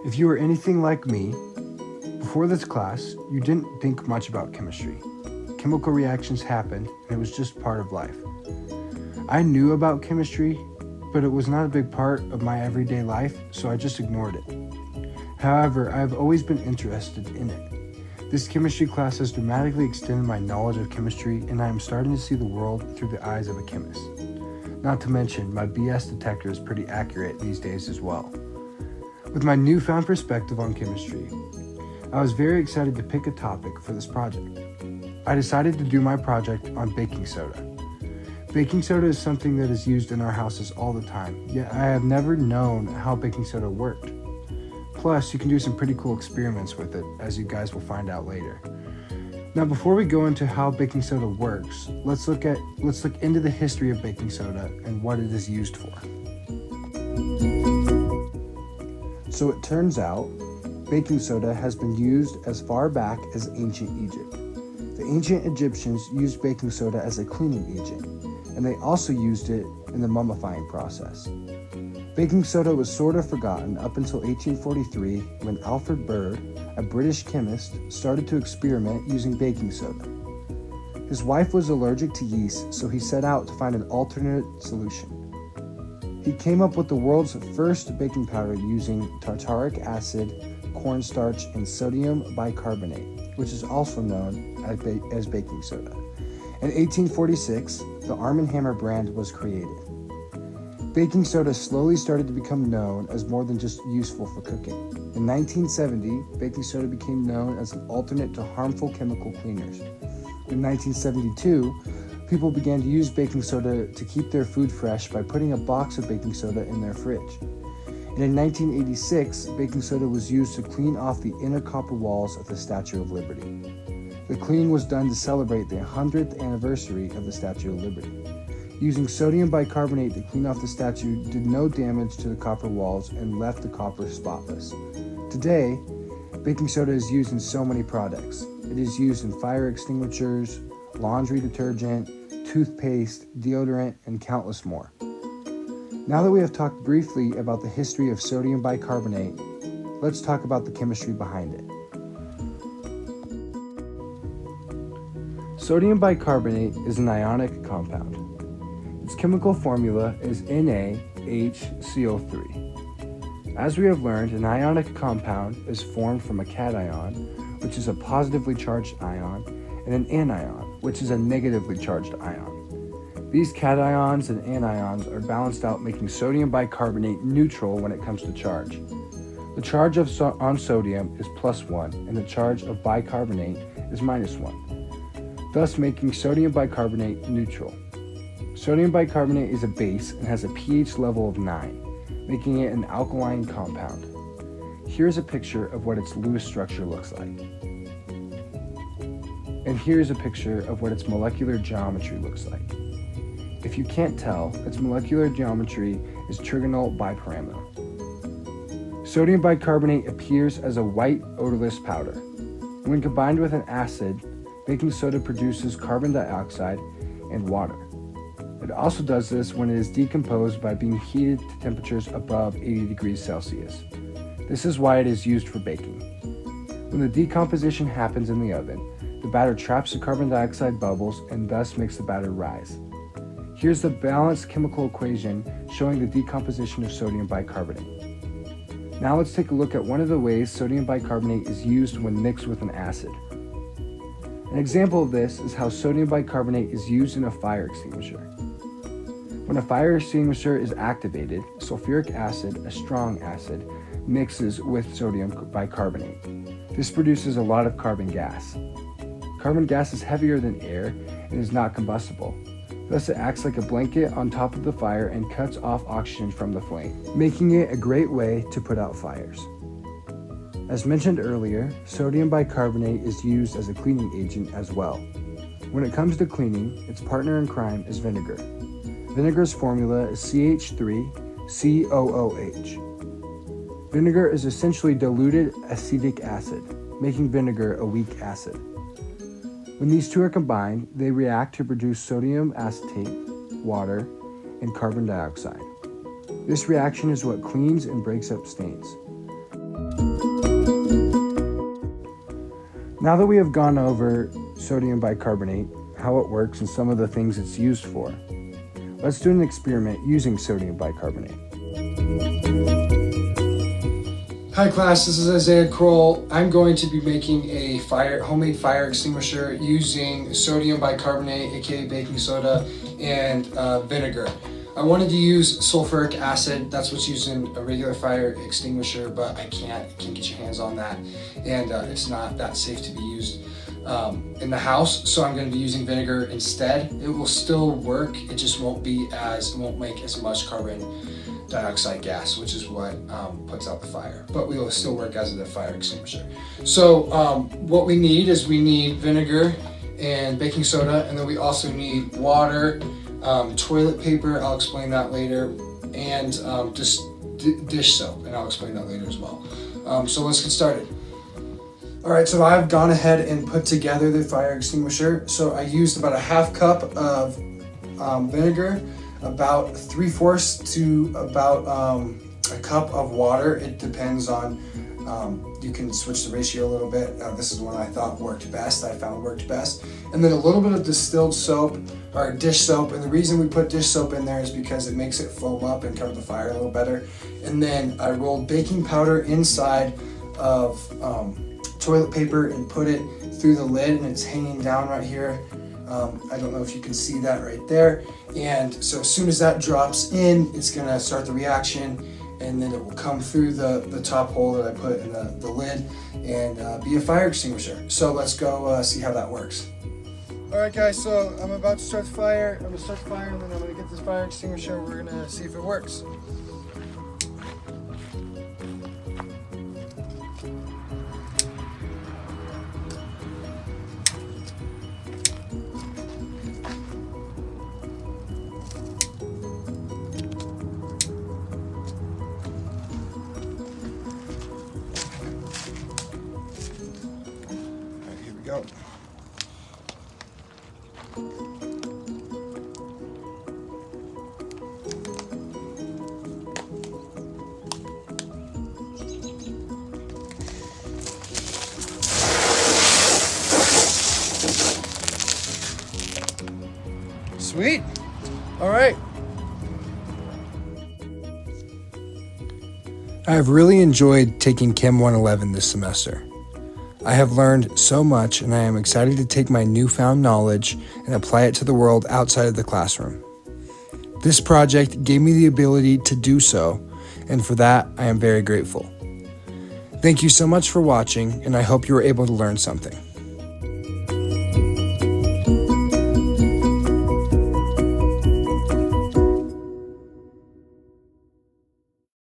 If you were anything like me, before this class, you didn't think much about chemistry. Chemical reactions happened, and it was just part of life. I knew about chemistry, but it was not a big part of my everyday life, so I just ignored it. However, I have always been interested in it. This chemistry class has dramatically extended my knowledge of chemistry, and I am starting to see the world through the eyes of a chemist. Not to mention, my BS detector is pretty accurate these days as well. With my newfound perspective on chemistry, I was very excited to pick a topic for this project. I decided to do my project on baking soda. Baking soda is something that is used in our houses all the time, yet I have never known how baking soda worked. Plus, you can do some pretty cool experiments with it, as you guys will find out later. Now, before we go into how baking soda works, let's look into the history of baking soda and what it is used for. So it turns out, baking soda has been used as far back as ancient Egypt. The ancient Egyptians used baking soda as a cleaning agent, and they also used it in the mummifying process. Baking soda was sort of forgotten up until 1843 when Alfred Bird, a British chemist, started to experiment using baking soda. His wife was allergic to yeast, so he set out to find an alternate solution. He came up with the world's first baking powder using tartaric acid, cornstarch, and sodium bicarbonate, which is also known as baking soda. In 1846, the Arm & Hammer brand was created. Baking soda slowly started to become known as more than just useful for cooking. In 1970, baking soda became known as an alternate to harmful chemical cleaners. In 1972, people began to use baking soda to keep their food fresh by putting a box of baking soda in their fridge. And in 1986, baking soda was used to clean off the inner copper walls of the Statue of Liberty. The cleaning was done to celebrate the 100th anniversary of the Statue of Liberty. Using sodium bicarbonate to clean off the statue did no damage to the copper walls and left the copper spotless. Today, baking soda is used in so many products. It is used in fire extinguishers, laundry detergent, toothpaste, deodorant, and countless more. Now that we have talked briefly about the history of sodium bicarbonate, let's talk about the chemistry behind it. Sodium bicarbonate is an ionic compound. Its chemical formula is NaHCO3. As we have learned, an ionic compound is formed from a cation, which is a positively charged ion, and an anion, which is a negatively charged ion. These cations and anions are balanced out, making sodium bicarbonate neutral when it comes to charge. The charge on sodium is +1, and the charge of bicarbonate is -1, thus making sodium bicarbonate neutral. Sodium bicarbonate is a base and has a pH level of 9, making it an alkaline compound. Here's a picture of what its Lewis structure looks like. And here's a picture of what its molecular geometry looks like. If you can't tell, its molecular geometry is trigonal bipyramidal. Sodium bicarbonate appears as a white, odorless powder. When combined with an acid, baking soda produces carbon dioxide and water. It also does this when it is decomposed by being heated to temperatures above 80 degrees Celsius. This is why it is used for baking. When the decomposition happens in the oven, the batter traps the carbon dioxide bubbles and thus makes the batter rise. Here's the balanced chemical equation showing the decomposition of sodium bicarbonate. Now let's take a look at one of the ways sodium bicarbonate is used when mixed with an acid. An example of this is how sodium bicarbonate is used in a fire extinguisher. When a fire extinguisher is activated, sulfuric acid, a strong acid, mixes with sodium bicarbonate. This produces a lot of carbon gas. Carbon gas is heavier than air and is not combustible. Thus it acts like a blanket on top of the fire and cuts off oxygen from the flame, making it a great way to put out fires. As mentioned earlier, sodium bicarbonate is used as a cleaning agent as well. When it comes to cleaning, its partner in crime is vinegar. Vinegar's formula is CH3COOH. Vinegar is essentially diluted acetic acid, making vinegar a weak acid. When these two are combined, they react to produce sodium acetate, water, and carbon dioxide. This reaction is what cleans and breaks up stains. Now that we have gone over sodium bicarbonate, how it works, and some of the things it's used for, let's do an experiment using sodium bicarbonate. Hi class, this is Isaiah Kroll. I'm going to be making a homemade fire extinguisher using sodium bicarbonate, aka baking soda, and vinegar. I wanted to use sulfuric acid. That's what's used in a regular fire extinguisher, but you can't get your hands on that, and it's not that safe to be used in the house. So I'm going to be using vinegar instead. It will still work. It just won't make as much carbon dioxide gas, which is what puts out the fire, but we will still work as a fire extinguisher. So what we need is vinegar and baking soda, and then we also need water, toilet paper, I'll explain that later, and just dish soap, and I'll explain that later as well. So let's get started. All right, so I've gone ahead and put together the fire extinguisher. So I used about a half cup of vinegar, about 3/4 to about a cup of water. It depends on, you can switch the ratio a little bit. This is one I found worked best. And then a little bit of distilled soap or dish soap. And the reason we put dish soap in there is because it makes it foam up and cover the fire a little better. And then I rolled baking powder inside of toilet paper and put it through the lid, and it's hanging down right here. I don't know if you can see that right there. And so as soon as that drops in, it's gonna start the reaction, and then it will come through the top hole that I put in the lid and be a fire extinguisher. So let's go see how that works. All right guys, so I'm about to start the fire. I'm gonna start the fire, and then I'm gonna get this fire extinguisher, and we're gonna see if it works. Go. Sweet. All right. I've really enjoyed taking CHE-111 this semester. I have learned so much, and I am excited to take my newfound knowledge and apply it to the world outside of the classroom. This project gave me the ability to do so, and for that, I am very grateful. Thank you so much for watching, and I hope you were able to learn something.